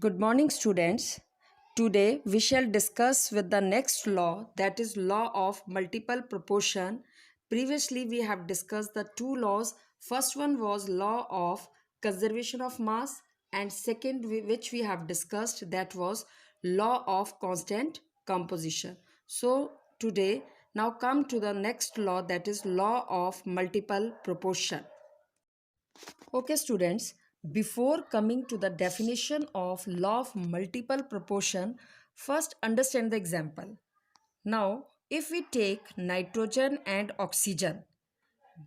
Good morning, students. Today we shall discuss with the next law, that is law of multiple proportion. Previously we have discussed the two laws. First one was law of conservation of mass, and second which we have discussed, that was law of constant composition. So today now come to the next law, that is law of multiple proportion. Okay, students, before coming to the definition of law of multiple proportion, first understand the example. Now, if we take nitrogen and oxygen,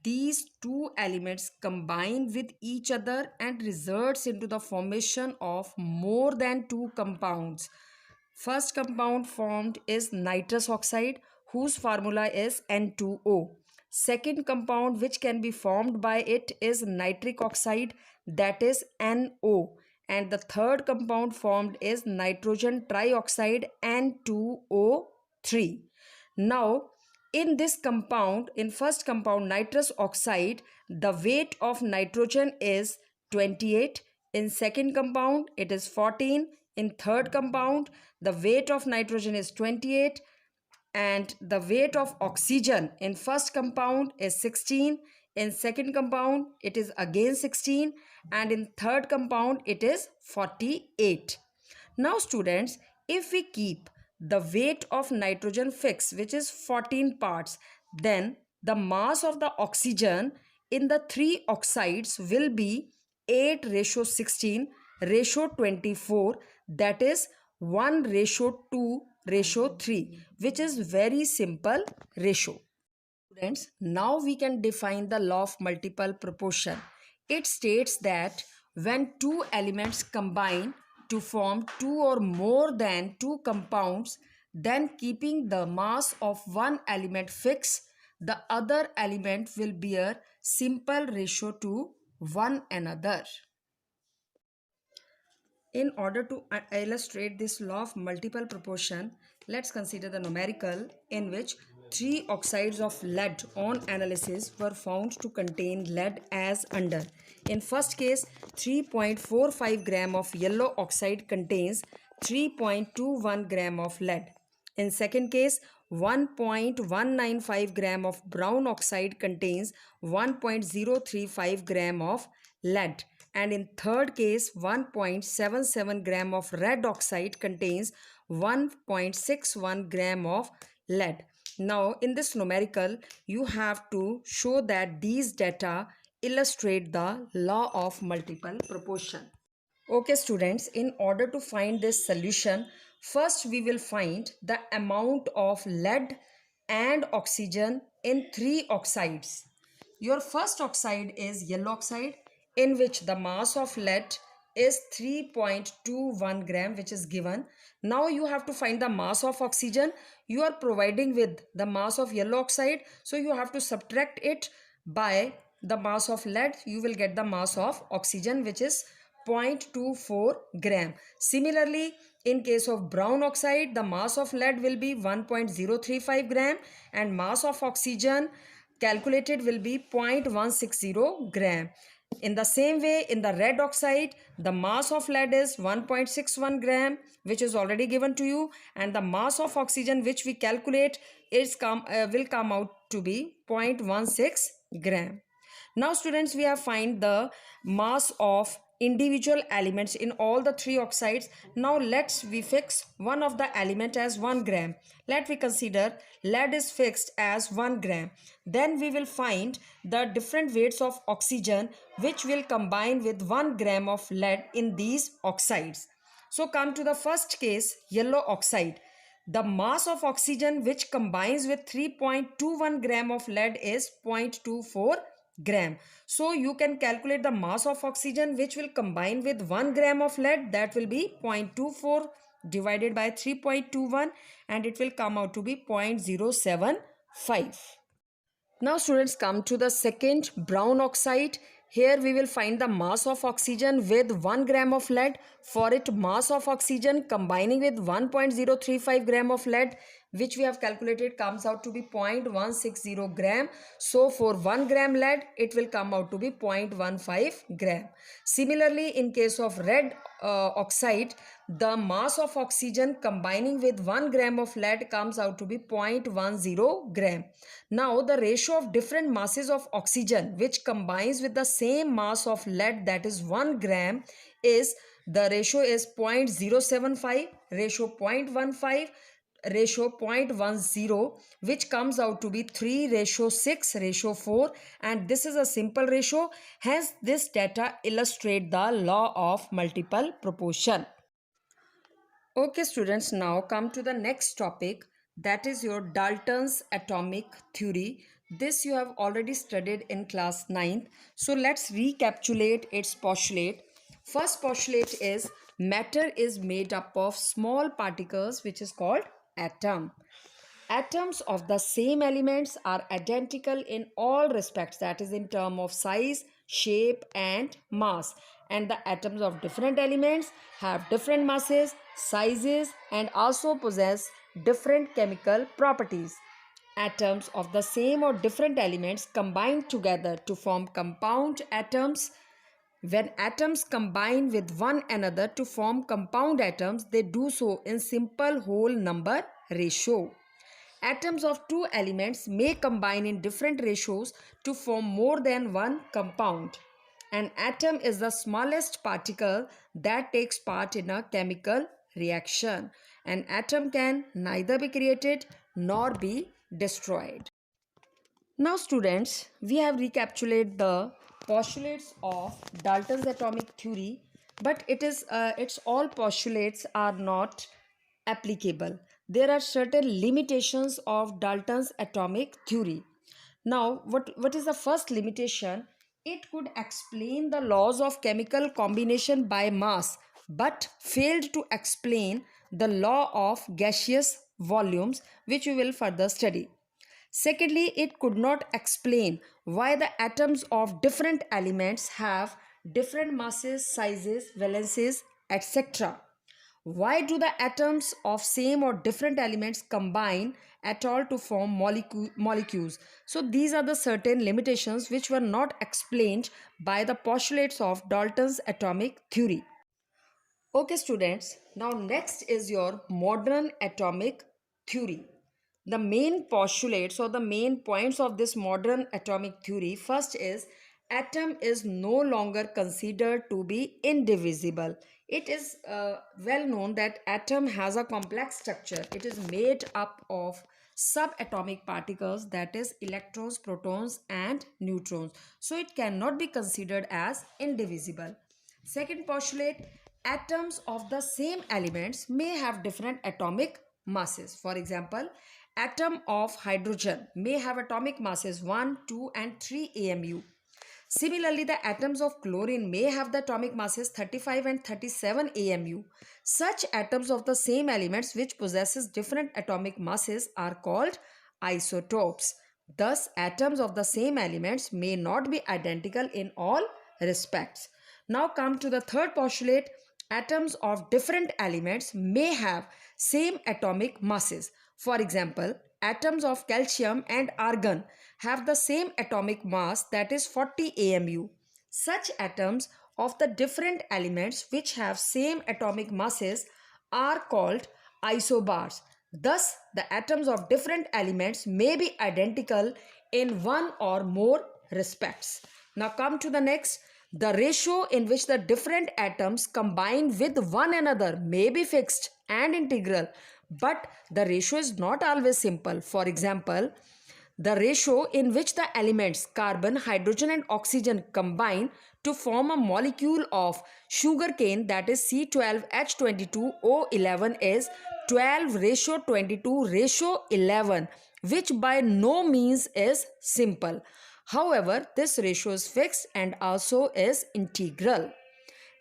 these two elements combine with each other and results into the formation of more than two compounds. First compound formed is nitrous oxide, whose formula is N2O. Second compound which can be formed by it is nitric oxide, that is NO. And the third compound formed is nitrogen trioxide, N2O3. Now, in this compound, in first compound nitrous oxide, the weight of nitrogen is 28. In second compound, it is 14. In third compound, the weight of nitrogen is 28 and the weight of oxygen in first compound is 16. In second compound, it is again 16 and in third compound, it is 48. Now students, if we keep the weight of nitrogen fixed, which is 14 parts, then the mass of the oxygen in the three oxides will be 8:16:24, that is 1:2:3, which is very simple ratio. Students, now we can define the law of multiple proportion. It states that when two elements combine to form two or more than two compounds, then keeping the mass of one element fixed, the other element will bear simple ratio to one another. In order to illustrate this law of multiple proportion, let's consider the numerical in which 3 oxides of lead on analysis were found to contain lead as under. In first case, 3.45 gram of yellow oxide contains 3.21 gram of lead. In second case, 1.195 gram of brown oxide contains 1.035 gram of lead. And in third case, 1.77 gram of red oxide contains 1.61 gram of lead. Now, in this numerical, you have to show that these data illustrate the law of multiple proportion. Okay, students, in order to find this solution, first we will find the amount of lead and oxygen in three oxides. Your first oxide is yellow oxide, in which the mass of lead is 3.21 gram, which is given. Now you have to find the mass of oxygen. You are providing with the mass of yellow oxide, so you have to subtract it by the mass of lead. You will get the mass of oxygen, which is 0.24 gram. Similarly, in case of brown oxide, the mass of lead will be 1.035 gram and mass of oxygen calculated will be 0.160 gram. In the same way, in the red oxide, the mass of lead is 1.61 gram, which is already given to you, and the mass of oxygen which we calculate will come out to be 0.16 gram. Now students, we have find the mass of individual elements in all the three oxides. Now we fix one of the element as 1 gram. Let we consider lead is fixed as 1 gram. Then we will find the different weights of oxygen which will combine with 1 gram of lead in these oxides. So come to the first case, yellow oxide. The mass of oxygen which combines with 3.21 gram of lead is 0.24 gram. So you can calculate the mass of oxygen which will combine with 1 gram of lead, that will be 0.24 divided by 3.21 and it will come out to be 0.075. Now students, come to the second, brown oxide. Here we will find the mass of oxygen with 1 gram of lead. For it, mass of oxygen combining with 1.035 gram of lead which we have calculated comes out to be 0.160 gram. So for 1 gram lead, it will come out to be 0.15 gram. Similarly, in case of red oxide, the mass of oxygen combining with 1 gram of lead comes out to be 0.10 gram. Now the ratio of different masses of oxygen which combines with the same mass of lead, that is 1 gram, is the ratio is 0.075, ratio 0.15, ratio 0.10, which comes out to be 3 ratio 6 ratio 4, and this is a simple ratio. Hence this data illustrate the law of multiple proportion. Okay students, now come to the next topic, that is your Dalton's atomic theory. This you have already studied in class 9th. So let's recapitulate its postulate. First postulate is matter is made up of small particles which is called atom. Atoms of the same elements are identical in all respects, that is in terms of size, shape and mass, and the atoms of different elements have different masses, sizes and also possess different chemical properties. Atoms of the same or different elements combine together to form compound atoms. When atoms combine with one another to form compound atoms, they do so in simple whole number ratio. Atoms of two elements may combine in different ratios to form more than one compound. An atom is the smallest particle that takes part in a chemical reaction. An atom can neither be created nor be destroyed. Now students, we have recapitulated the postulates of Dalton's atomic theory, but its all postulates are not applicable. There are certain limitations of Dalton's atomic theory. Now, what is the first limitation? It could explain the laws of chemical combination by mass, but failed to explain the law of gaseous volumes, which we will further study. Secondly, it could not explain why the atoms of different elements have different masses, sizes, valences, etc. Why do the atoms of same or different elements combine at all to form molecules? So these are the certain limitations which were not explained by the postulates of Dalton's atomic theory. Okay students, now next is your modern atomic theory. The main postulates or the main points of this modern atomic theory, first is atom is no longer considered to be indivisible. It is well known that atom has a complex structure. It is made up of subatomic particles, that is electrons, protons and neutrons. So it cannot be considered as indivisible. Second postulate, atoms of the same elements may have different atomic masses. For example, atom of hydrogen may have atomic masses 1, 2 and 3 AMU. Similarly, the atoms of chlorine may have the atomic masses 35 and 37 AMU. Such atoms of the same elements which possesses different atomic masses are called isotopes. Thus, atoms of the same elements may not be identical in all respects. Now come to the third postulate, atoms of different elements may have same atomic masses. For example, atoms of calcium and argon have the same atomic mass, that is 40 AMU. Such atoms of the different elements which have same atomic masses are called isobars. Thus, the atoms of different elements may be identical in one or more respects. Now come to the next. The ratio in which the different atoms combine with one another may be fixed and integral, but the ratio is not always simple. For example, the ratio in which the elements carbon, hydrogen and oxygen combine to form a molecule of sugarcane, that is C12H22O11, is 12:22:11, which by no means is simple. However, this ratio is fixed and also is integral.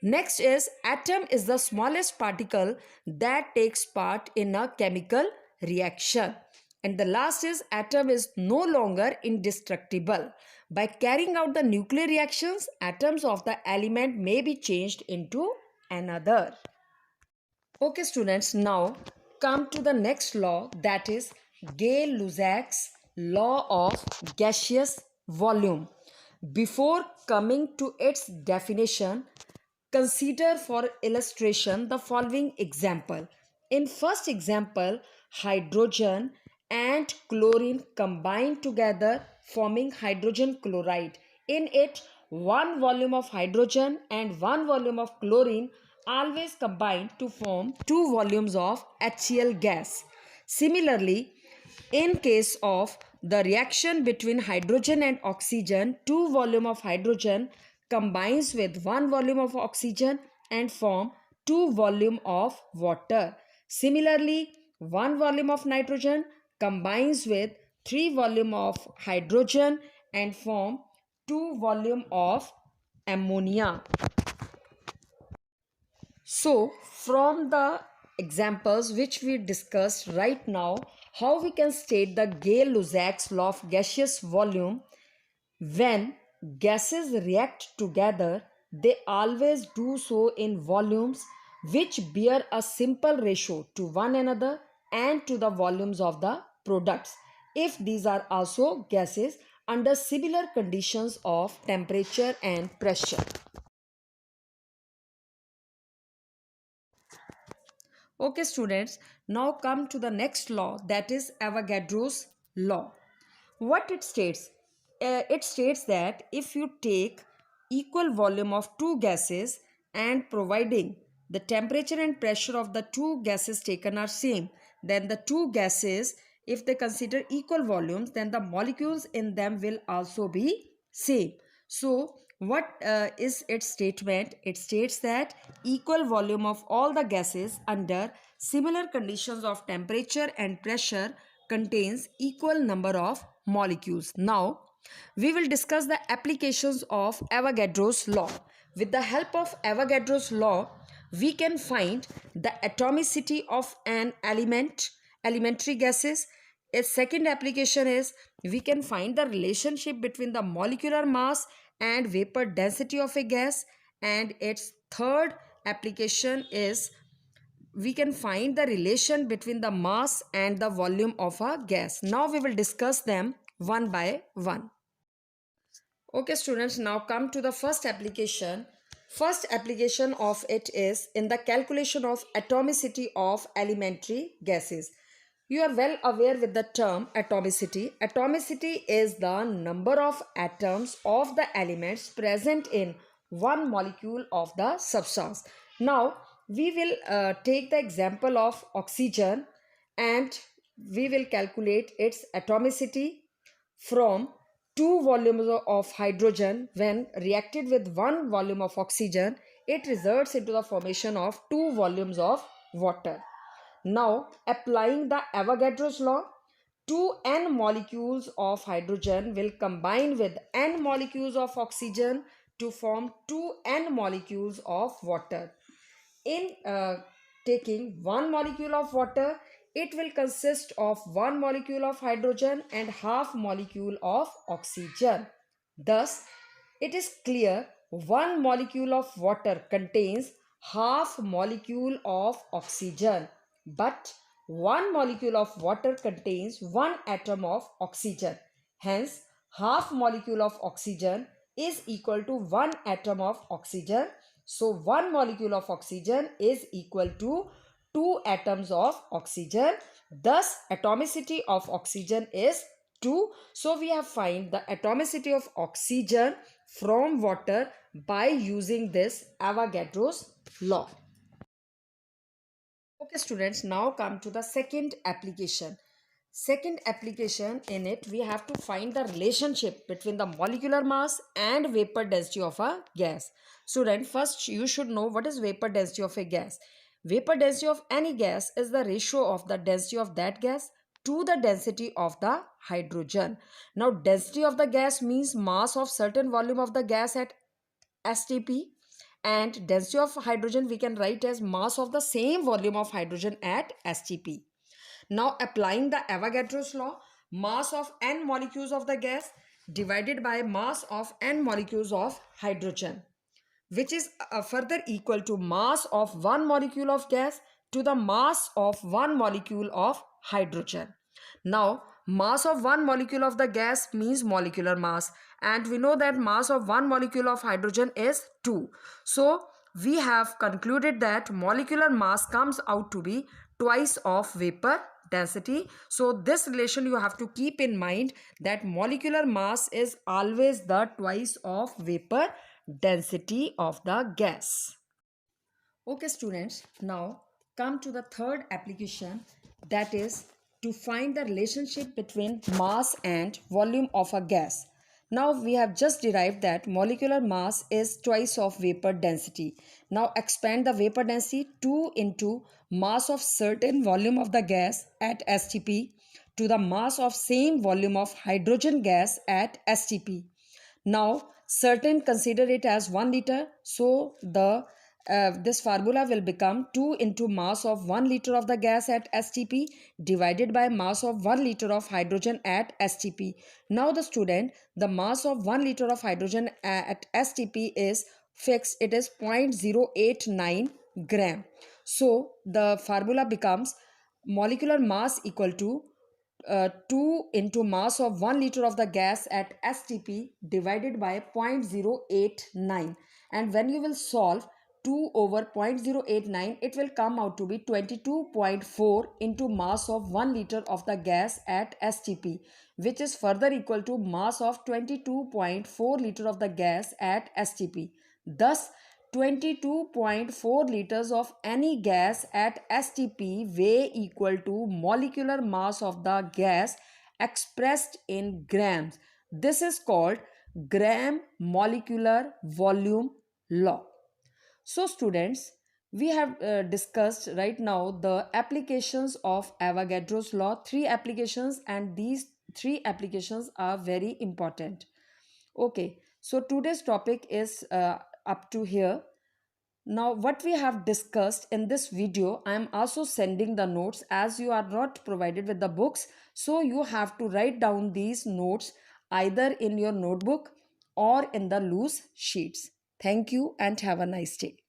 Next is atom is the smallest particle that takes part in a chemical reaction. And the last is atom is no longer indestructible. By carrying out the nuclear reactions, atoms of the element may be changed into another. Okay students, now come to the next law, that is Gay-Lussac's law of gaseous volume. Before coming to its definition, consider for illustration the following example. In first example, hydrogen and chlorine combine together forming hydrogen chloride. In it, one volume of hydrogen and one volume of chlorine always combine to form two volumes of HCl gas. Similarly, in case of the reaction between hydrogen and oxygen, two volume of hydrogen combines with one volume of oxygen and form two volume of water. Similarly, one volume of nitrogen combines with three volume of hydrogen and form two volume of ammonia. So, from the examples which we discussed right now, how we can state the Gay-Lussac's law of gaseous volume. When gases react together, they always do so in volumes which bear a simple ratio to one another and to the volumes of the products, if these are also gases under similar conditions of temperature and pressure. Okay students, now come to the next law, that is Avogadro's law. What it states? It states that if you take equal volume of two gases and providing the temperature and pressure of the two gases taken are same, then the two gases, if they consider equal volumes, then the molecules in them will also be same. So what is its statement? It states that equal volume of all the gases under similar conditions of temperature and pressure contains equal number of molecules. Now, we will discuss the applications of Avogadro's law. With the help of Avogadro's law, we can find the atomicity of an elementary gases. Its second application is we can find the relationship between the molecular mass and vapor density of a gas, and its third application is we can find the relation between the mass and the volume of a gas. Now we will discuss them one by one. Okay students, now come to the first application. First application of it is in the calculation of atomicity of elementary gases. You are well aware with the term atomicity. Atomicity is the number of atoms of the elements present in one molecule of the substance. Now, we will take the example of oxygen and we will calculate its atomicity from two volumes of hydrogen. When reacted with one volume of oxygen, it results into the formation of two volumes of water. Now, applying the Avogadro's law, two n molecules of hydrogen will combine with n molecules of oxygen to form two n molecules of water. In taking one molecule of water, it will consist of one molecule of hydrogen and half molecule of oxygen. Thus, it is clear one molecule of water contains half molecule of oxygen, but one molecule of water contains one atom of oxygen. Hence, half molecule of oxygen is equal to one atom of oxygen. So, one molecule of oxygen is equal to two atoms of oxygen. Thus, atomicity of oxygen is 2. So, we have find the atomicity of oxygen from water by using this Avogadro's law. Okay students, now come to the second application. Second application, in it we have to find the relationship between the molecular mass and vapor density of a gas. Student, first you should know what is vapor density of a gas. Vapor density of any gas is the ratio of the density of that gas to the density of the hydrogen. Now, density of the gas means mass of certain volume of the gas at STP, and density of hydrogen we can write as mass of the same volume of hydrogen at STP. Now, applying the Avogadro's law, mass of n molecules of the gas divided by mass of n molecules of hydrogen, which is further equal to mass of one molecule of gas to the mass of one molecule of hydrogen. Now, mass of one molecule of the gas means molecular mass, and we know that mass of one molecule of hydrogen is 2. So, we have concluded that molecular mass comes out to be twice of vapor density. So, this relation you have to keep in mind, that molecular mass is always the twice of vapor density of the gas. Okay students, now come to the third application, that is to find the relationship between mass and volume of a gas. Now we have just derived that molecular mass is twice of vapor density. Now expand the vapor density 2 into mass of certain volume of the gas at STP to the mass of same volume of hydrogen gas at STP. Now certain consider it as 1 liter, so the this formula will become 2 into mass of 1 liter of the gas at STP divided by mass of 1 liter of hydrogen at STP. Now the student, the mass of 1 liter of hydrogen at STP is fixed, it is 0.089 gram. So the formula becomes molecular mass equal to 2 into mass of 1 liter of the gas at STP divided by 0.089, and when you will solve 2 over 0.089, it will come out to be 22.4 into mass of 1 liter of the gas at STP, which is further equal to mass of 22.4 liter of the gas at STP. Thus 22.4 liters of any gas at STP weigh equal to molecular mass of the gas expressed in grams. This is called gram molecular volume law. So students, we have discussed right now the applications of Avogadro's law, 3 applications, and these 3 applications are very important. Okay, so today's topic is up to here. Now what we have discussed in this video, I am also sending the notes, as you are not provided with the books. So you have to write down these notes either in your notebook or in the loose sheets. Thank you and have a nice day.